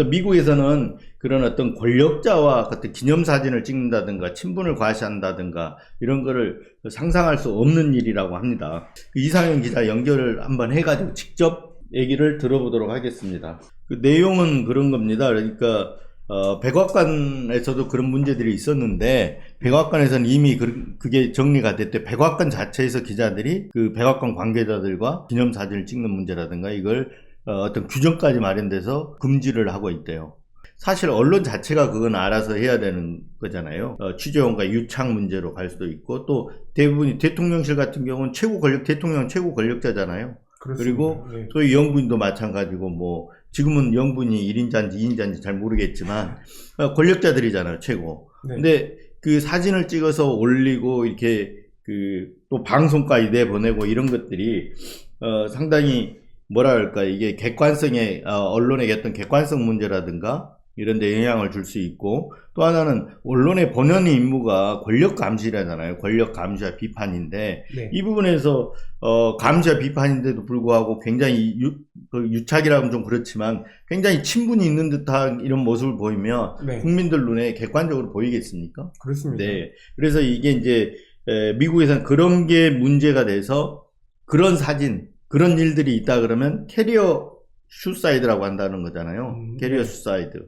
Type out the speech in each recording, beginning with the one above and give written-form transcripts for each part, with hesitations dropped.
그래서 미국에서는 그런 어떤 권력자와 어떤 기념사진을 찍는다든가 친분을 과시한다든가 이런 거를 상상할 수 없는 일이라고 합니다. 이상현 기자 연결을 한번 해가지고 직접 얘기를 들어보도록 하겠습니다. 그 내용은 그런 겁니다. 그러니까 백악관에서도 그런 문제들이 있었는데 백악관에서는 이미 그게 정리가 됐대. 백악관 자체에서 기자들이 그 백악관 관계자들과 기념사진을 찍는 문제라든가 이걸 어떤 규정까지 마련돼서 금지를 하고 있대요. 사실 언론 자체가 그건 알아서 해야 되는 거잖아요. 취재원과 유착 문제로 갈 수도 있고 또 대부분이 대통령실 같은 경우는 대통령 최고 권력자잖아요. 그렇습니다. 그리고 네. 소위 영부인도 마찬가지고 뭐 지금은 영부인이 1인자인지 2인자인지 잘 모르겠지만 권력자들이잖아요, 최고. 네. 근데 그 사진을 찍어서 올리고 이렇게 또 방송까지 내보내고 이런 것들이 상당히 뭐랄까 이게 객관성에 언론의 어떤 객관성 문제라든가 이런 데 영향을 줄 수 있고 또 하나는 언론의 본연의 임무가 권력 감시라잖아요. 권력 감시와 비판인데 네. 이 부분에서 감시와 비판인데도 불구하고 굉장히 유착이라면 좀 그렇지만 굉장히 친분이 있는 듯한 이런 모습을 보이면 네. 국민들 눈에 객관적으로 보이겠습니까? 그렇습니다. 네. 그래서 이게 이제 미국에서는 그런 게 문제가 돼서 그런 사진 그런 일들이 있다 그러면 캐리어 슈사이드라고 한다는 거잖아요. 캐리어 네. 슈사이드.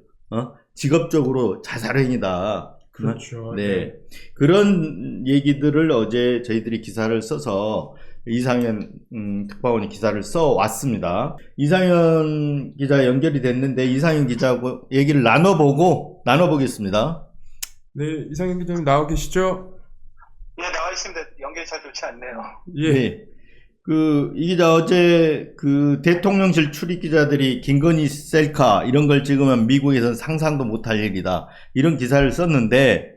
직업적으로 자살행위다. 그렇죠. 네. 네. 그런 얘기들을 어제 저희들이 기사를 써서 이상현 특파원이 기사를 써 왔습니다. 이상현 기자 연결이 됐는데 이상현 기자하고 얘기를 나눠보겠습니다. 네, 이상현 기자님 나와 계시죠? 예, 나와 있습니다. 연결이 잘 좋지 않네요. 예. 네. 이 기자 어제 대통령실 출입 기자들이 김건희 셀카 이런 걸 찍으면 미국에서는 상상도 못할 일이다. 이런 기사를 썼는데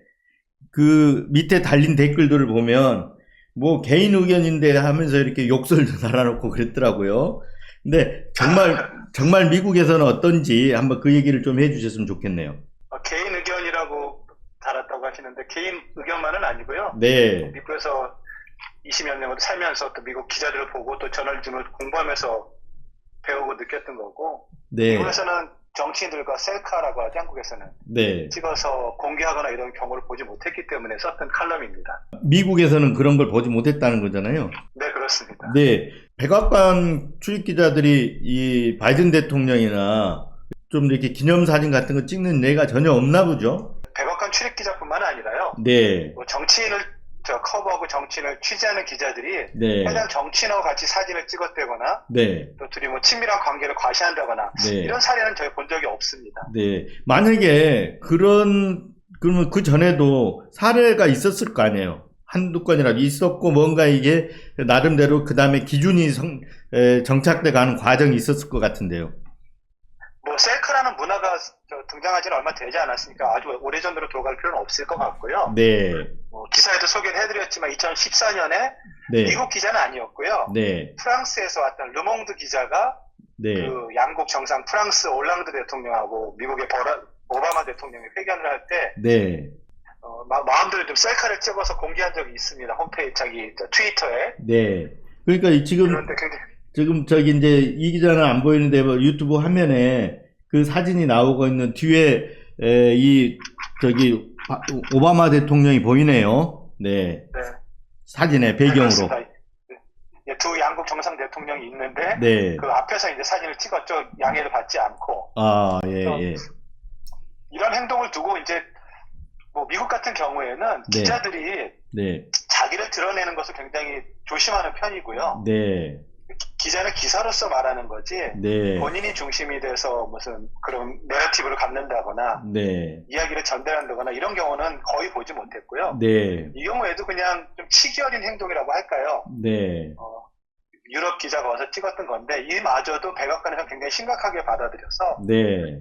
그 밑에 달린 댓글들을 보면 뭐 개인 의견인데 하면서 이렇게 욕설도 달아놓고 그랬더라고요. 근데 정말 미국에서는 어떤지 한번 그 얘기를 좀 해주셨으면 좋겠네요. 개인 의견이라고 달았다고 하시는데 개인 의견만은 아니고요. 네. 미국에서 20여 년을 살면서 또 미국 기자들을 보고 또 저널리즘을 공부하면서 배우고 느꼈던 거고 네. 미국에서는 정치인들과 셀카라고 하죠. 한국에서는 네. 찍어서 공개하거나 이런 경우를 보지 못했기 때문에 썼던 칼럼입니다. 미국에서는 그런 걸 보지 못했다는 거잖아요. 네, 그렇습니다. 네. 백악관 출입 기자들이 이 바이든 대통령이나 좀 이렇게 기념사진 같은 거 찍는 예가 전혀 없나 보죠? 백악관 출입 기자뿐만 아니라요. 네. 뭐 정치인을 커버하고 정치인을 취재하는 기자들이 네. 해당 정치인하고 같이 사진을 찍었다거나 네. 또 둘이 뭐 친밀한 관계를 과시한다거나 네. 이런 사례는 저희 본 적이 없습니다. 네. 만약에 그러면 그 전에도 사례가 있었을 거 아니에요. 한두 건이라도 있었고 뭔가 이게 나름대로 그 다음에 기준이 정착돼 가는 과정이 있었을 것 같은데요. 뭐 셀카라는 문화가 등장하지는 얼마 되지 않았으니까 아주 오래전으로 돌아갈 필요는 없을 것 같고요. 네. 기사에도 소개를 해드렸지만 2014년에 네. 미국 기자는 아니었고요. 네. 프랑스에서 왔던 르몽드 기자가 네. 그 양국 정상 프랑스 올랑드 대통령하고 미국의 오바마 대통령이 회견을 할 때 네. 마음대로 좀 셀카를 찍어서 공개한 적이 있습니다. 홈페이지 트위터에. 네. 그러니까 그런데 굉장히 지금 저기 이제 이 기자는 안 보이는데 뭐 유튜브 화면에 그 사진이 나오고 있는 뒤에 오바마 대통령이 보이네요. 네. 네. 사진의 배경으로. 네, 두 양국 정상 대통령이 있는데 네. 그 앞에서 이제 사진을 찍었죠. 양해를 받지 않고. 아, 예, 예. 이런 행동을 두고 이제 뭐 미국 같은 경우에는 네. 기자들이 네. 자기를 드러내는 것을 굉장히 조심하는 편이고요. 네. 기자는 기사로서 말하는 거지 네. 본인이 중심이 돼서 무슨 그런 내러티브를 갖는다거나 네. 이야기를 전달한다거나 이런 경우는 거의 보지 못했고요. 네. 이 경우에도 그냥 좀 치기 어린 행동이라고 할까요? 네. 유럽 기자가 와서 찍었던 건데 이마저도 백악관에서 굉장히 심각하게 받아들여서 네.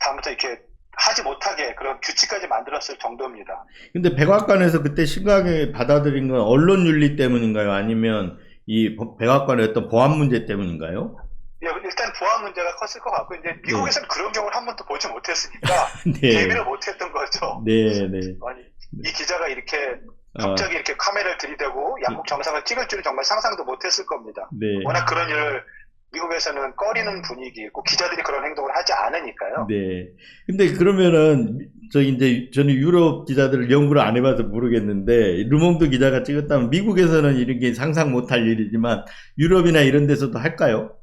다음부터 이렇게 하지 못하게 그런 규칙까지 만들었을 정도입니다. 근데 백악관에서 그때 심각하게 받아들인 건 언론 윤리 때문인가요? 아니면 이 백악관의 어떤 보안 문제 때문인가요? 예, 일단 보안 문제가 컸을 것 같고 이제 미국에서는 그런 경우를 한 번도 보지 못했으니까 네. 대비를 못했던 거죠. 네, 네. 아니 이 기자가 이렇게 갑자기 이렇게 카메라를 들이대고 양국 정상을 찍을 줄은 정말 상상도 못했을 겁니다. 네. 워낙 그런 일을 미국에서는 꺼리는 분위기이고 기자들이 그런 행동을 하지 않으니까요. 네. 근데 그러면은 이제 저는 유럽 기자들을 연구를 안 해봐서 모르겠는데 르몽드 기자가 찍었다면 미국에서는 이런 게 상상 못할 일이지만 유럽이나 이런 데서도 할까요?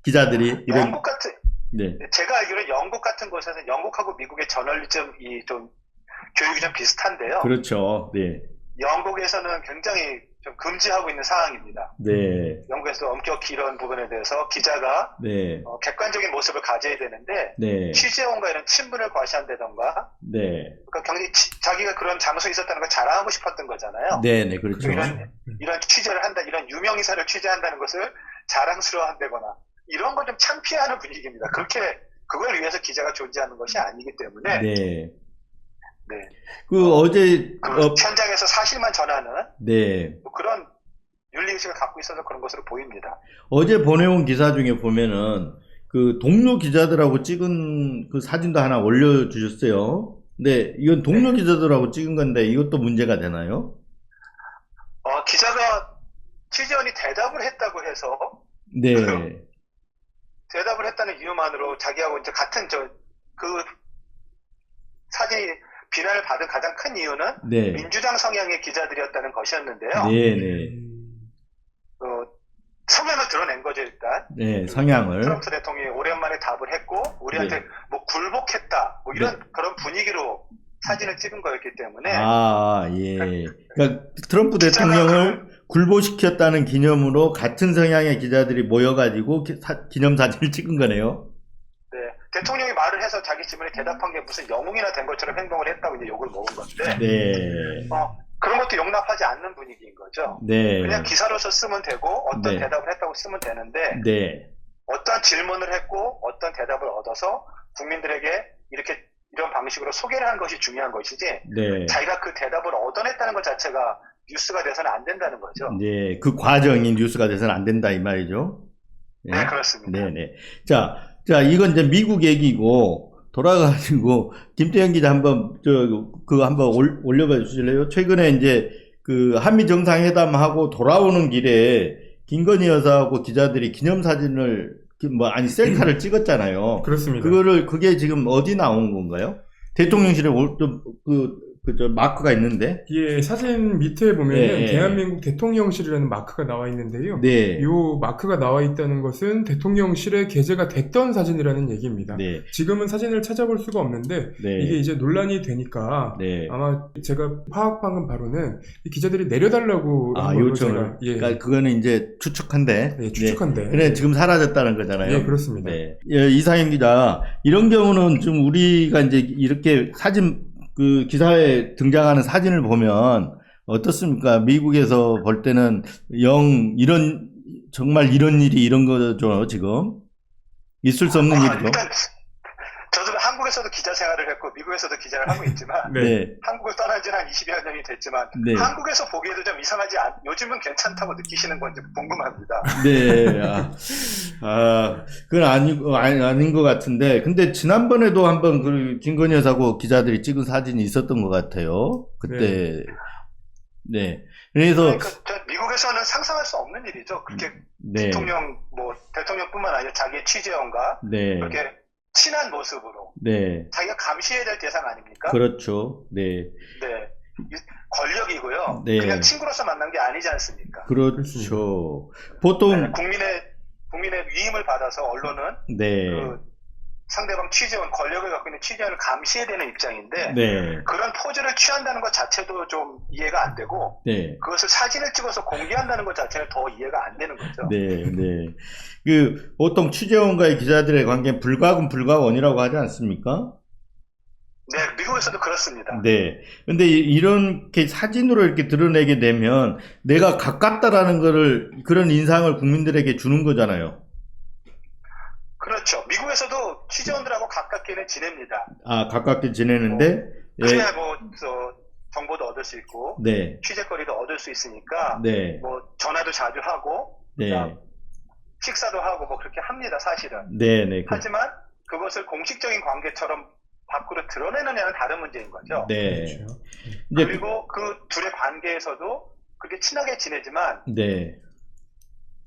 기자들이 이런 영국 같은 네. 제가 알기로는 영국 같은 곳에서는 영국하고 미국의 저널리즘이 좀 교육이 좀 비슷한데요. 그렇죠. 네. 영국에서는 굉장히 좀 금지하고 있는 상황입니다. 네. 영국에서도 엄격히 이런 부분에 대해서 기자가 네. 객관적인 모습을 가져야 되는데 네. 취재원과 이런 친분을 과시한다던가 네. 그러니까 굉장히 자기가 그런 장소에 있었다는 걸 자랑하고 싶었던 거잖아요. 네, 네, 그렇죠. 이런 취재를 한다, 이런 유명인사를 취재한다는 것을 자랑스러워한다거나 이런 걸 좀 창피해하는 분위기입니다. 그렇게 그걸 위해서 기자가 존재하는 것이 아니기 때문에 네. 네. 어제 현장에서 사실만 전하는 네. 그런 윤리의식을 갖고 있어서 그런 것으로 보입니다. 어제 보내온 기사 중에 보면은 그 동료 기자들하고 찍은 그 사진도 하나 올려주셨어요. 근데 이건 동료 기자들하고 찍은 건데 이것도 문제가 되나요? 기자가 취재원이 대답을 했다고 해서 네. 대답을 했다는 이유만으로 자기하고 이제 같은 그 사진이 비난을 받은 가장 큰 이유는 네. 민주당 성향의 기자들이었다는 것이었는데요. 네, 네. 성향을 드러낸 거죠, 일단. 네, 성향을. 트럼프 대통령이 오랜만에 답을 했고, 우리한테 네. 뭐 굴복했다, 뭐 이런 네. 그런 분위기로 사진을 찍은 거였기 때문에. 예. 그러니까 트럼프 대통령을 굴복시켰다는 기념으로 같은 성향의 기자들이 모여가지고 기념사진을 찍은 거네요. 네. 대통령이 말을 해서 자기 질문에 대답한 게 무슨 영웅이나 된 것처럼 행동을 했다고 이제 욕을 먹은 건데. 네. 그런 것도 용납하지 않는 분위기인 거죠. 네. 그냥 기사로서 쓰면 되고 어떤 네. 대답을 했다고 쓰면 되는데 네. 어떤 질문을 했고 어떤 대답을 얻어서 국민들에게 이런 방식으로 소개를 한 것이 중요한 것이지 네. 자기가 그 대답을 얻어냈다는 것 자체가 뉴스가 돼서는 안 된다는 거죠. 네. 그 과정이 뉴스가 돼서는 안 된다 이 말이죠. 네, 그렇습니다. 네네. 자, 이건 이제 미국 얘기고, 돌아가지고, 김태현 기자 한번, 그거 한번 올려봐 주실래요? 최근에 이제, 그, 한미 정상회담하고 돌아오는 길에, 김건희 여사하고 기자들이 기념사진을, 셀카를 찍었잖아요. 그렇습니다. 그게 지금 어디 나온 건가요? 대통령실에 마크가 있는데? 예, 사진 밑에 보면 네. 대한민국 대통령실이라는 마크가 나와 있는데요. 네. 요 마크가 나와 있다는 것은 대통령실에 게재가 됐던 사진이라는 얘기입니다. 네. 지금은 사진을 찾아볼 수가 없는데 네. 이게 이제 논란이 되니까 네. 아마 제가 파악한 바로는 이 기자들이 내려달라고 한 걸로 요청을. 제가, 예. 그러니까 그거는 이제 추측한데. 네, 추측한데. 그래, 지금 사라졌다는 거잖아요. 네, 그렇습니다. 네. 예, 이상현 기자, 이런 경우는 좀 우리가 이제 이렇게 그 기사에 등장하는 사진을 보면 어떻습니까? 미국에서 볼 때는 정말 이런 일이 이런 거죠, 지금? 있을 수 없는 일이죠. 일단 저도 한국에서도 기자 생활을 했고 미국에서도 기자를 하고 있지만 네. 한국을 떠난 지는 한 20여 년이 됐지만 네. 한국에서 보기에도 좀 이상하지 요즘은 괜찮다고 느끼시는 건지 궁금합니다. 네. 그건 아닌 것 같은데. 근데 지난번에도 한번 그 김건희 여사하고 기자들이 찍은 사진이 있었던 것 같아요. 그때. 네. 그래서. 그러니까 미국에서는 상상할 수 없는 일이죠. 그렇게 네. 대통령뿐만 아니라 자기의 취재원과 네. 그렇게 친한 모습으로 네. 자기가 감시해야 될 대상 아닙니까? 그렇죠. 네. 네. 권력이고요. 네. 그냥 친구로서 만난 게 아니지 않습니까? 그렇죠. 보통. 네, 국민의 위임을 받아서 언론은 네. 상대방 취재원, 권력을 갖고 있는 취재원을 감시해야 되는 입장인데 네. 그런 포즈를 취한다는 것 자체도 좀 이해가 안 되고 네. 그것을 사진을 찍어서 공개한다는 것 자체는 더 이해가 안 되는 거죠. 네. 네. 보통 취재원과의 기자들의 관계는 불가금 불가원이라고 하지 않습니까? 네, 미국에서도 그렇습니다. 네. 근데 이렇게 사진으로 이렇게 드러내게 되면 내가 가깝다라는 그런 인상을 국민들에게 주는 거잖아요. 그렇죠. 미국에서도 취재원들하고 가깝게는 지냅니다. 가깝게 지내는데, 그래야 정보도 얻을 수 있고, 네. 취재거리도 얻을 수 있으니까, 네. 전화도 자주 하고, 네. 식사도 하고, 그렇게 합니다, 사실은. 네. 하지만 그것을 공식적인 관계처럼 밖으로 드러내느냐는 다른 문제인 거죠. 네. 그렇죠. 그리고 그 둘의 관계에서도 그렇게 친하게 지내지만, 네.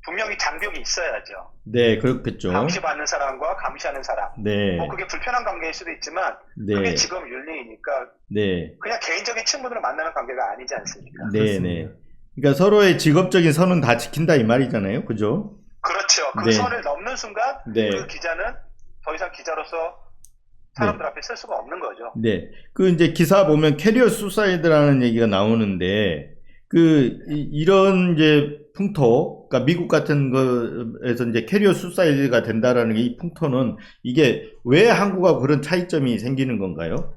분명히 장벽이 있어야죠. 네, 그렇겠죠. 감시받는 사람과 감시하는 사람. 네, 뭐 그게 불편한 관계일 수도 있지만 네, 그게 직업 윤리이니까 네, 그냥 개인적인 친분으로 만나는 관계가 아니지 않습니까? 네, 네. 그렇습니다. 그러니까 서로의 직업적인 선은 다 지킨다 이 말이잖아요. 그죠? 그렇죠. 그 네. 선을 넘는 순간 네. 그 기자는 더 이상 기자로서 사람들 앞에 설 수가 없는 거죠. 네. 그 이제 기사 보면 캐리어 수사이드라는 얘기가 나오는데 이런 이제 풍토, 그러니까 미국 같은 거에서 이제 캐리어 수사이드가 된다라는 이 풍토는 이게 왜 한국하고 그런 차이점이 생기는 건가요?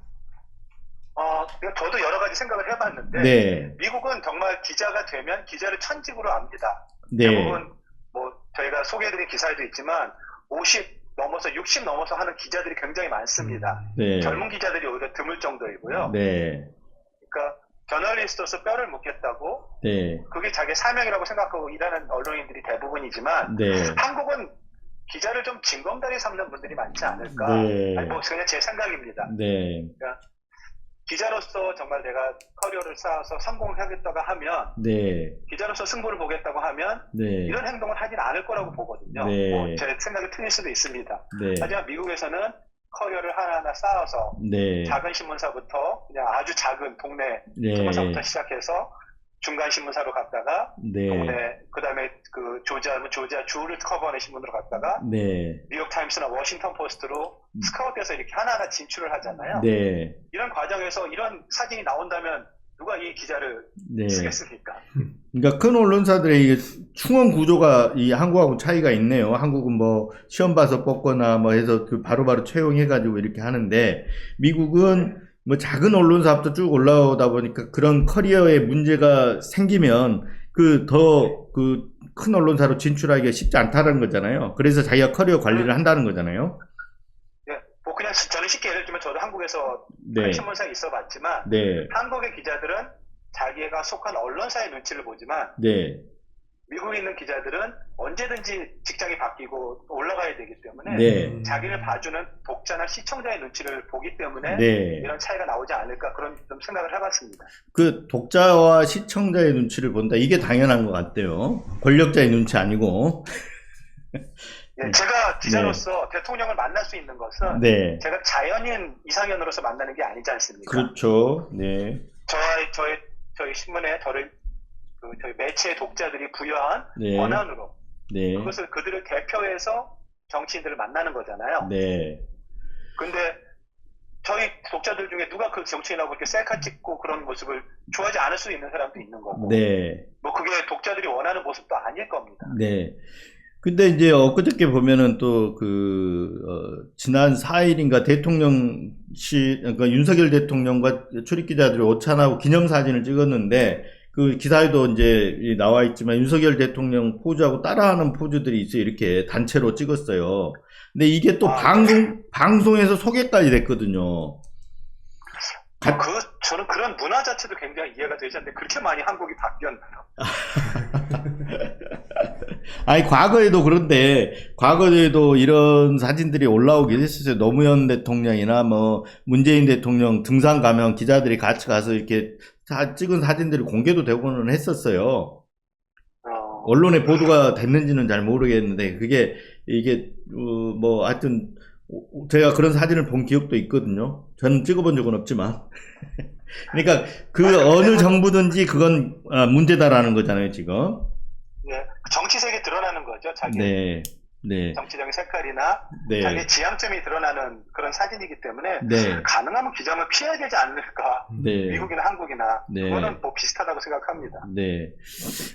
저도 여러 가지 생각을 해봤는데 네. 미국은 정말 기자가 되면 기자를 천직으로 압니다. 네. 대부분 뭐 저희가 소개해드린 기사에도 있지만 50 넘어서 60 넘어서 하는 기자들이 굉장히 많습니다. 네. 젊은 기자들이 오히려 드물 정도이고요. 네. 그러니까 저널리스트로서 뼈를 묻겠다고 네. 그게 자기 사명이라고 생각하고 일하는 언론인들이 대부분이지만 네. 한국은 기자를 좀 징검다리 삼는 분들이 많지 않을까. 네. 아니, 뭐 그냥 제 생각입니다. 네. 기자로서 정말 내가 커리어를 쌓아서 성공을 하겠다고 하면 네. 기자로서 승부를 보겠다고 하면 네. 이런 행동을 하진 않을 거라고 보거든요. 네. 뭐 제 생각이 틀릴 수도 있습니다. 네. 하지만 미국에서는 커리어를 하나하나 쌓아서 네. 작은 신문사부터 그냥 아주 작은 동네 네. 신문사부터 시작해서 중간 신문사로 갔다가 네. 동네 그다음에 그 조지아 주를 커버하는 신문으로 갔다가 네. 뉴욕 타임스나 워싱턴 포스트로 스카우트해서 이렇게 하나하나 진출을 하잖아요. 네. 이런 과정에서 이런 사진이 나온다면 누가 이 기자를 네. 쓰겠습니까? 그러니까 큰 언론사들의 이게 충원 구조가 이 한국하고 차이가 있네요. 한국은 뭐 시험 봐서 뽑거나 뭐 해서 그 바로바로 채용해가지고 이렇게 하는데 미국은 뭐 작은 언론사부터 쭉 올라오다 보니까 그런 커리어에 문제가 생기면 그 큰 언론사로 진출하기가 쉽지 않다는 거잖아요. 그래서 자기가 커리어 관리를 한다는 거잖아요. 예, 뭐 그냥 저는 쉽게 예를 들면 저도 한국에서 네. 신문사에 있어봤지만 네. 한국의 기자들은 자기가 속한 언론사의 눈치를 보지만 네. 미국에 있는 기자들은 언제든지 직장이 바뀌고 올라가야 되기 때문에 네. 자기를 봐주는 독자나 시청자의 눈치를 보기 때문에 네. 이런 차이가 나오지 않을까 그런 좀 생각을 해봤습니다. 그 독자와 시청자의 눈치를 본다. 이게 당연한 것 같아요. 권력자의 눈치 아니고. 예, 제가 기자로서 대통령을 만날 수 있는 것은 네. 제가 자연인 이상현으로서 만나는 게 아니지 않습니까? 그렇죠. 네. 저희 신문에 저희 매체의 독자들이 부여한 네. 권한으로 네. 그것을 그들을 대표해서 정치인들을 만나는 거잖아요. 네. 근데 저희 독자들 중에 누가 그 정치인하고 이렇게 셀카 찍고 그런 모습을 좋아하지 않을 수 있는 사람도 있는 거고 네. 뭐 그게 독자들이 원하는 모습도 아닐 겁니다. 네. 근데 이제 엊그저께 보면은 또 지난 4일인가 그러니까 윤석열 대통령과 출입기자들이 오찬하고 기념사진을 찍었는데 그 기사에도 이제 나와 있지만 윤석열 대통령 포즈하고 따라하는 포즈들이 있어요. 이렇게 단체로 찍었어요. 근데 이게 또 방송에서 소개까지 됐거든요. 저는 그런 문화 자체도 굉장히 이해가 되지 않는데 그렇게 많이 한국이 바뀌었나요? 아니 과거에도 그런데 과거에도 이런 사진들이 올라오긴 했었어요. 노무현 대통령이나 뭐 문재인 대통령 등산 가면 기자들이 같이 가서 이렇게 찍은 사진들이 공개도 되고는 했었어요. 언론에 보도가 됐는지는 잘 모르겠는데 이게 뭐 하여튼 제가 그런 사진을 본 기억도 있거든요. 저는 찍어본 적은 없지만. 그러니까 어느 정부든지 그건 문제다라는 거잖아요, 지금. 네, 정치색이 드러나는 거죠. 자기 네. 네. 정치적인 색깔이나 네. 자기 지향점이 드러나는 그런 사진이기 때문에 네. 가능하면 기자는 피해야 되지 않을까. 네. 미국이나 한국이나 네. 그거는 뭐 비슷하다고 생각합니다. 네.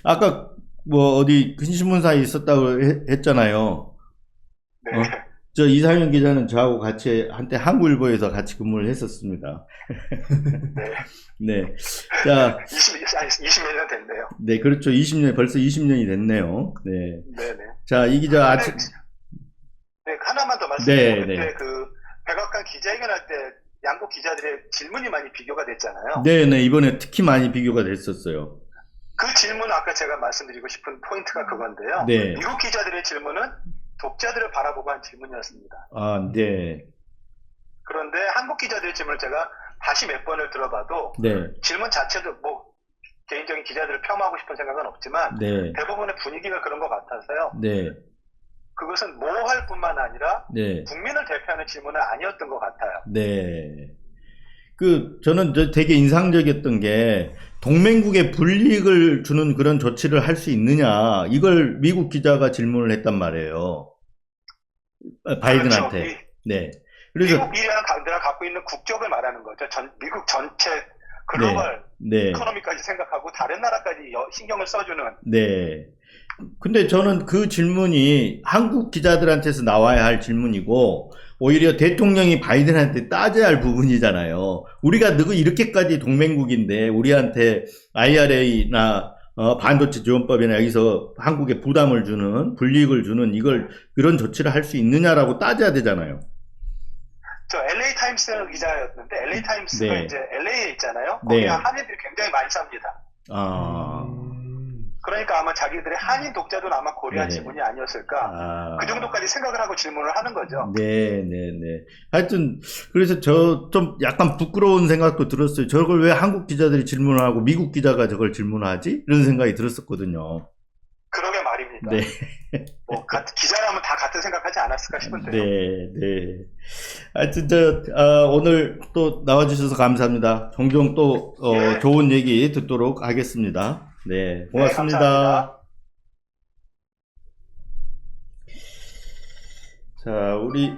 아까 뭐 어디 큰 신문사에 있었다고 했잖아요. 네. 저 이상현 기자는 저하고 같이 한때 한국일보에서 같이 근무를 했었습니다. 네. 네. 자, 20몇 년 됐네요. 네, 그렇죠. 벌써 20년이 됐네요. 네. 네네. 자, 이 기자 네, 하나만 더 말씀드리면 네, 그때 네. 그 백악관 기자회견할 때 양국 기자들의 질문이 많이 비교가 됐잖아요. 네네, 이번에 특히 많이 비교가 됐었어요. 그 질문은 아까 제가 말씀드리고 싶은 포인트가 그건데요. 네. 미국 기자들의 질문은 독자들을 바라보고 한 질문이었습니다. 아, 네. 그런데 한국 기자들의 질문을 제가 다시 몇 번을 들어봐도 네. 질문 자체도 뭐 개인적인 기자들을 폄하하고 싶은 생각은 없지만 네. 대부분의 분위기가 그런 것 같아서요. 네. 그것은 모호할 뿐만 아니라 네. 국민을 대표하는 질문은 아니었던 것 같아요. 네. 저는 되게 인상적이었던 게, 동맹국에 불이익을 주는 그런 조치를 할 수 있느냐, 이걸 미국 기자가 질문을 했단 말이에요. 바이든한테. 그렇죠. 네. 그래서, 미국이라는 강대가 갖고 있는 국적을 말하는 거죠. 미국 전체 글로벌 네. 이코노미까지 생각하고 다른 나라까지 신경을 써주는. 네. 근데 저는 그 질문이 한국 기자들한테서 나와야 할 질문이고, 오히려 대통령이 바이든한테 따져야 할 부분이잖아요. 우리가 누구 이렇게까지 동맹국인데 우리한테 IRA나 반도체 지원법이나 여기서 한국에 부담을 주는, 불이익을 주는 그런 조치를 할 수 있느냐라고 따져야 되잖아요. 저 LA 타임스 기자였는데 LA 타임스가 네. 이제 LA에 있잖아요. 네. 거기 한인들이 굉장히 많이 삽니다. 그러니까 아마 자기들의 한인 독자도 아마 고려한 네. 질문이 아니었을까. 그 정도까지 생각을 하고 질문을 하는 거죠. 네. 하여튼, 그래서 저 좀 약간 부끄러운 생각도 들었어요. 저걸 왜 한국 기자들이 질문을 하고 미국 기자가 저걸 질문하지? 이런 생각이 들었었거든요. 그러게 말입니다. 네. 뭐 기자라면 다 같은 생각하지 않았을까 싶은데요. 네. 하여튼, 오늘 또 나와주셔서 감사합니다. 종종 또, 예. 좋은 얘기 듣도록 하겠습니다. 네. 고맙습니다. 네, 감사합니다. 자, 우리,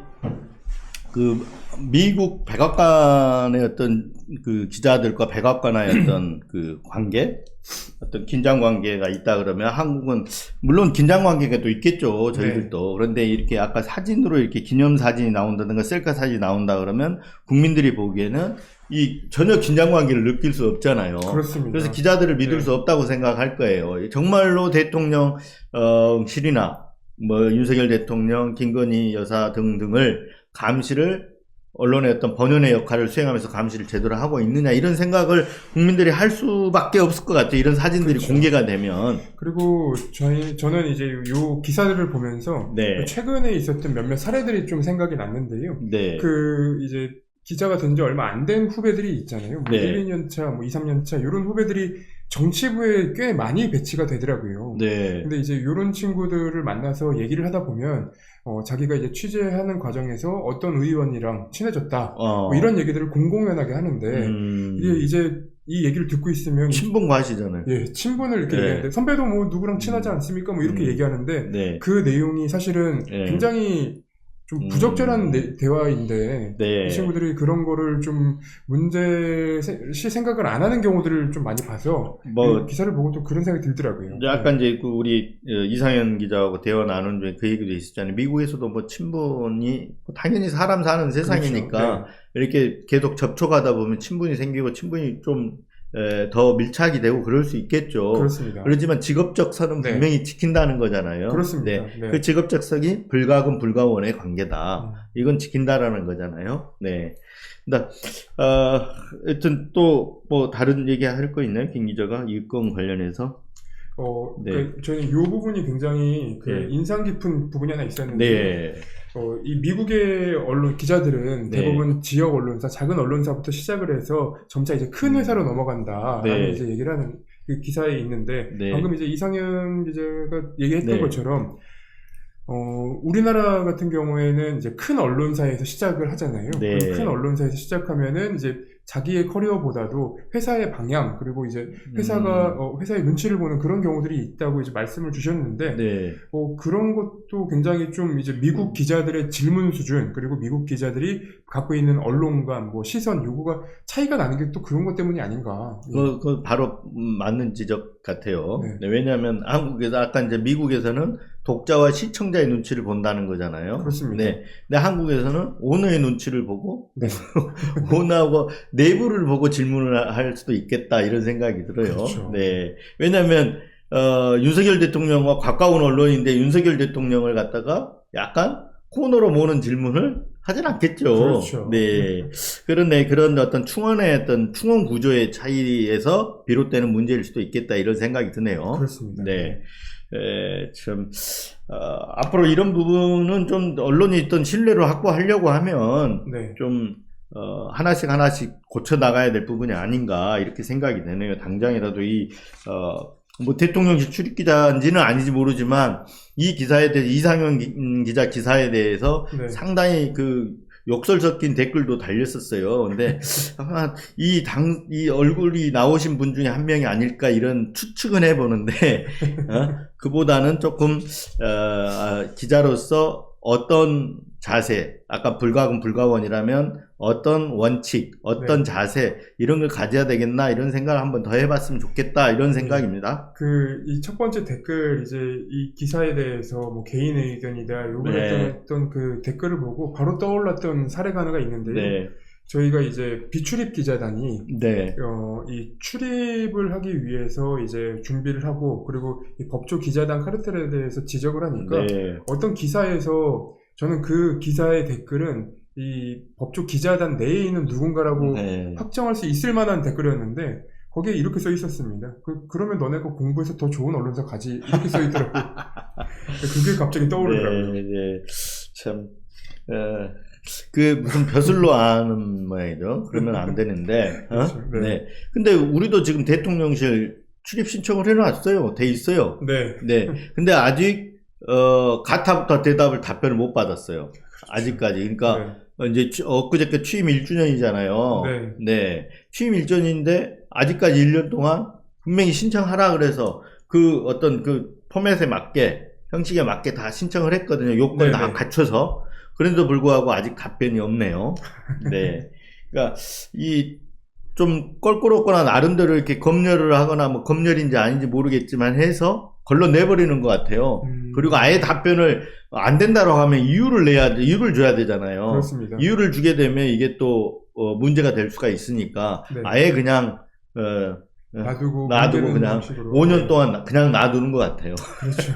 미국 백악관의 어떤 기자들과 백악관의 어떤 관계? 어떤 긴장 관계가 있다 그러면 한국은, 물론 긴장 관계가 또 있겠죠. 저희들도. 그런데 이렇게 아까 사진으로 이렇게 기념 사진이 나온다든가 셀카 사진이 나온다 그러면 국민들이 보기에는 전혀 긴장 관계를 느낄 수 없잖아요. 그렇습니다. 그래서 기자들을 믿을 네. 수 없다고 생각할 거예요. 정말로 대통령, 실이나, 윤석열 대통령, 김건희 여사 등등을 감시를, 언론의 어떤 번연의 역할을 수행하면서 감시를 제대로 하고 있느냐, 이런 생각을 국민들이 할 수밖에 없을 것 같아요. 이런 사진들이 그렇죠. 공개가 되면. 그리고 저는 이제 요 기사들을 보면서 네. 최근에 있었던 몇몇 사례들이 좀 생각이 났는데요. 네. 이제 기자가 된 지 얼마 안 된 후배들이 있잖아요. 네. 1, 2년 차, 2, 3년 차 이런 후배들이 정치부에 꽤 많이 배치가 되더라고요. 네. 근데 이제 이런 친구들을 만나서 얘기를 하다 보면 자기가 이제 취재하는 과정에서 어떤 의원이랑 친해졌다. 뭐 이런 얘기들을 공공연하게 하는데 이게 이제 이 얘기를 듣고 있으면 친분 과시잖아요. 예, 친분을 이렇게 네. 얘기하는데 선배도 뭐 누구랑 친하지 않습니까? 뭐 이렇게 얘기하는데 네. 그 내용이 사실은 네. 굉장히 좀 부적절한 대화인데 네. 이 친구들이 그런 거를 좀 문제시 생각을 안 하는 경우들을 좀 많이 봐서 이 기사를 보고 또 그런 생각이 들더라고요. 약간 이제 우리 이상현 기자하고 대화 나눈 중에 그 얘기도 있었잖아요. 미국에서도 친분이 당연히 사람 사는 세상이니까 그렇죠. 네. 이렇게 계속 접촉하다 보면 친분이 생기고 친분이 좀 더 밀착이 되고 그럴 수 있겠죠. 그렇습니다. 그렇지만 직업적 선은 네. 분명히 지킨다는 거잖아요. 그렇습니다. 네. 네. 그 직업적 선이 불가금 불가원의 관계다. 이건 지킨다라는 거잖아요. 네. 하여튼 또 다른 얘기 할 거 있나요? 김 기자가 이 건 관련해서? 네. 저는 이 부분이 굉장히 네. 인상 깊은 부분이 하나 있었는데, 네. 이 미국의 언론 기자들은 네. 대부분 지역 언론사, 작은 언론사부터 시작을 해서 점차 이제 큰 회사로 넘어간다라는 네. 이제 얘기를 하는 그 기사에 있는데, 네. 방금 이제 이상현 기자가 얘기했던 네. 것처럼, 우리나라 같은 경우에는 이제 큰 언론사에서 시작을 하잖아요. 네. 큰 언론사에서 시작하면은 이제 자기의 커리어보다도 회사의 방향, 그리고 이제 회사의 눈치를 보는 그런 경우들이 있다고 이제 말씀을 주셨는데, 네. 그런 것도 굉장히 좀 이제 미국 기자들의 질문 수준, 그리고 미국 기자들이 갖고 있는 언론관, 시선, 요구가 차이가 나는 게 또 그런 것 때문이 아닌가. 그 바로 맞는 지적 같아요. 네. 네, 왜냐하면 아까 이제 미국에서는 독자와 시청자의 눈치를 본다는 거잖아요. 그렇습니다. 네. 근데 한국에서는 오너의 눈치를 보고, 네. 오너하고 내부를 보고 질문을 할 수도 있겠다, 이런 생각이 들어요. 그렇죠. 네. 왜냐하면 윤석열 대통령과 가까운 언론인데 윤석열 대통령을 갖다가 약간 코너로 모는 질문을 하진 않겠죠. 그렇죠. 네. 그런데 그런 어떤 충원 구조의 차이에서 비롯되는 문제일 수도 있겠다, 이런 생각이 드네요. 그렇습니다. 네. 앞으로 이런 부분은 좀 언론이 있던 신뢰를 확보하려고 하면 네. 좀 하나씩 고쳐 나가야 될 부분이 아닌가 이렇게 생각이 되네요. 당장이라도 뭐 대통령실 출입 기자인지는 아닌지 모르지만 이 기사에 대해 이상현 기자 기사에 대해서 네. 상당히 그 욕설 섞인 댓글도 달렸었어요. 근데 아마 이 얼굴이 나오신 분 중에 한 명이 아닐까 이런 추측은 해보는데 그보다는 조금 기자로서 어떤 자세, 아까 불가금 불가원이라면 어떤 원칙, 어떤 네. 자세 이런 걸 가져야 되겠나 이런 생각을 한번 더 해봤으면 좋겠다 이런 생각입니다. 이 첫 번째 댓글 이제 이 기사에 대해서 뭐 개인 의견이다 욕을 네. 했던 그 댓글을 보고 바로 떠올랐던 사례가 하나가 있는데요. 네, 저희가 이제 비출입 기자단이 네, 이 출입을 하기 위해서 이제 준비를 하고 그리고 이 법조 기자단 카르텔에 대해서 지적을 하니까 네, 어떤 기사에서 저는 그 기사의 댓글은 이 법조 기자단 내에 있는 누군가라고 네. 확정할 수 있을 만한 댓글이었는데 거기에 이렇게 써 있었습니다. 그러면 너네가 공부해서 더 좋은 언론사 가지 이렇게 써 있더라고요. 그게 갑자기 떠오르더라고요. 네, 네. 참, 무슨 벼슬로 하는 모양이죠. 그러면 안 되는데, 그렇죠. 네. 네. 근데 우리도 지금 대통령실 출입 신청을 해놨어요. 돼 있어요. 네. 네. 근데 아직, 가타부터 답변을 못 받았어요. 아직까지. 그러니까, 이제, 엊그저께 취임 1주년이잖아요. 네. 네. 취임 1주년인데, 아직까지 1년 동안 분명히 신청하라 그래서, 어떤 포맷에 맞게, 형식에 맞게 다 신청을 했거든요. 요건을 다 네네. 갖춰서. 그런데도 불구하고 아직 답변이 없네요. 네. 그러니까, 좀 껄끄럽거나 나름대로 이렇게 검열을 하거나 뭐 검열인지 아닌지 모르겠지만 해서 걸러내버리는 것 같아요. 그리고 아예 답변을 안 된다고 하면 이유를 줘야 되잖아요. 그렇습니다. 이유를 주게 되면 이게 또, 문제가 될 수가 있으니까 네. 아예 그냥, 놔두고 그냥 방식으로. 5년 동안 그냥 놔두는 것 같아요. 그렇죠.